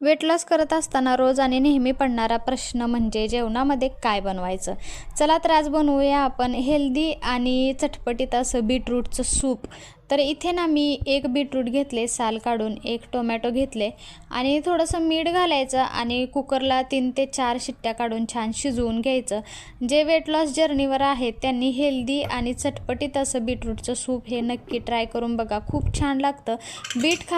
Weight loss करत असताना रोज आणि नेहमी पडणारा प्रश्न म्हणजे जेवणामध्ये काय बनवायचं. चला तर आज बनवूया आपण हेल्दी आणि चटपटीत असं बीटरूटचं सूप. तर इथे ना मी एक बीटरूट घेतले साल काढून, एक टोमॅटो घेतले आणि थोडंसं मीठ घालायचं आणि कुकरला 3 ते 4 शिट्ट्या काढून छान शिजवून घ्यायचं. जे वेट लॉस जर्नीवर आहेत त्यांनी हेल्दी आणि चटपटीत असं बीटरूटचं सूप हे नक्की ट्राय करून बघा, खूप छान लागतं. बीट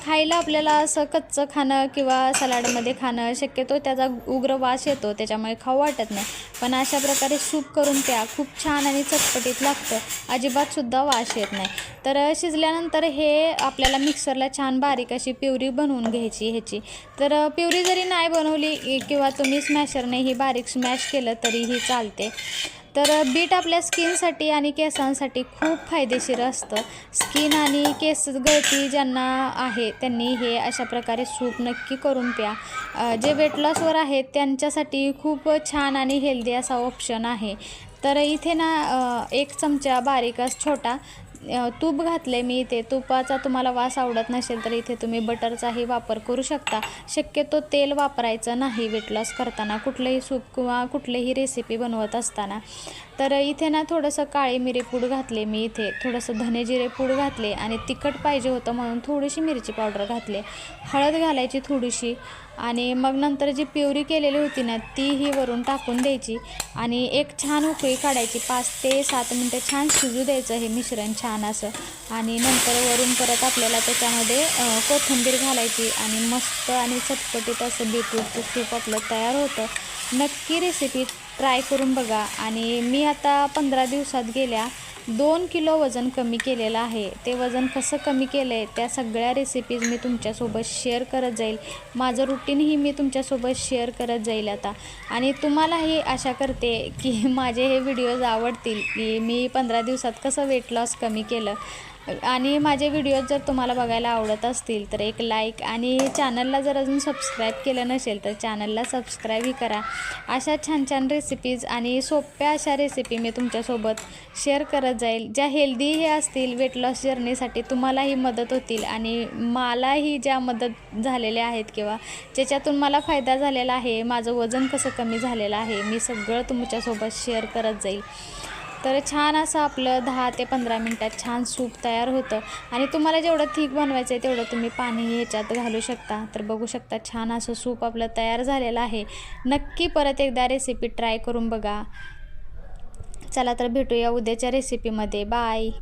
खायला आपल्याला असं कच्चं खाणं किंवा सलाडमध्ये खाणं शक्यतो त्याचा उग्र वास येतो, त्याच्यामुळे खाऊ वाटत नाही. पण अशा प्रकारे सूप करून प्या, खूप छान आणि चटपटीत लागतं, अजिबातसुद्धा वास येत नाही. तर शिजल्यानंतर हे आपल्याला मिक्सरला छान बारीक अशी प्युरी बनवून घ्यायची ह्याची. तर प्युरी जरी नाही बनवली किंवा तुम्ही स्मॅशरने ही बारीक स्मॅश केलं तरीही चालते. तर बीट आपल्या स्किनसाठी आणि केसांसाठी खूप फायदेशीर असतं. स्किन आणि केस गळती ज्यांना आहे त्यांनी हे अशा प्रकारे सूप नक्की करून प्या. जे वेट लॉसवर आहेत त्यांच्यासाठी खूप छान आणि हेल्दी असा ऑप्शन आहे. तर इथे ना 1 चमचा बारीकच छोटा तूप घातले मी इथे. तुपाचा तुम्हाला वास आवडत नसेल तर इथे तुम्ही बटरचाही वापर करू शकता. शक्यतो तेल वापरायचं नाही वेट लॉस करताना, कुठलंही सूप किंवा कुठलीही रेसिपी बनवत असताना. तर इथे ना थोडंसं काळी मिरी पूड घातले मी इथे, थोडंसं धने जिरे पूड घातले आणि तिखट पाहिजे होतं म्हणून थोडीशी मिरची पावडर घातले. हळद घालायची थोडीशी आणि मग नंतर जी प्युरी केलेली होती ना तीही वरून टाकून द्यायची आणि एक छान उकळी काढायची. 5 ते 7 मिनटं छान शिजू द्यायचं हे मिश्रण छान असं. आणि नंतर वरून परत आपल्याला त्याच्यामध्ये कोथिंबीर घालायची आणि मस्त आणि चटपटीत असं बीटरूटचं सूप आपलं तयार होतं. नक्की रेसिपी ट्राय करून बघा. आणि मी आता 15 दिवसात गेल्या 2 किलो वजन कमी केलेलं आहे. ते वजन कसं कमी केलं आहे त्या सगळ्या रेसिपीज मी तुमच्यासोबत शेअर करत जाईल. माझं रुटीनही मी तुमच्यासोबत शेअर करत जाईल आता. आणि तुम्हालाही आशा करते की माझे हे व्हिडिओज आवडतील, की मी 15 दिवसात कसं वेट लॉस कमी केलं. आणि माझे व्हिडिओज जर तुम्हाला बघायला आवडत असतील तर एक लाईक आणि चॅनलला जर अजून सबस्क्राईब केलं नसेल तर चॅनलला सबस्क्राईबही करा. अशा छान छान रेसिपीज आणि सोप्या अशा रेसिपी मी तुमच्यासोबत शेअर करत जाईल, ज्या हेल्दी हे असतील, वेट लॉस जर्नीसाठी तुम्हालाही मदत होतील आणि मलाही ज्या मदत झालेल्या आहेत किंवा ज्याच्यातून मला फायदा झालेला आहे, माझं वजन कसं कमी झालेलं आहे, मी सगळं तुमच्यासोबत शेअर करत जाईल. तर छान असं आपलं 10 ते 15 मिनटात छान सूप तयार होतं. आणि तुम्हाला जेवढं थिक बनवायचं आहे तेवढं तुम्ही पाणी ह्याच्यात घालू शकता. तर बघू शकता छान असं सूप आपलं तयार झालेलं आहे. नक्की परत एकदा रेसिपी ट्राय करून बघा. चला तर भेटूया उद्याच्या रेसिपीमध्ये. बाय.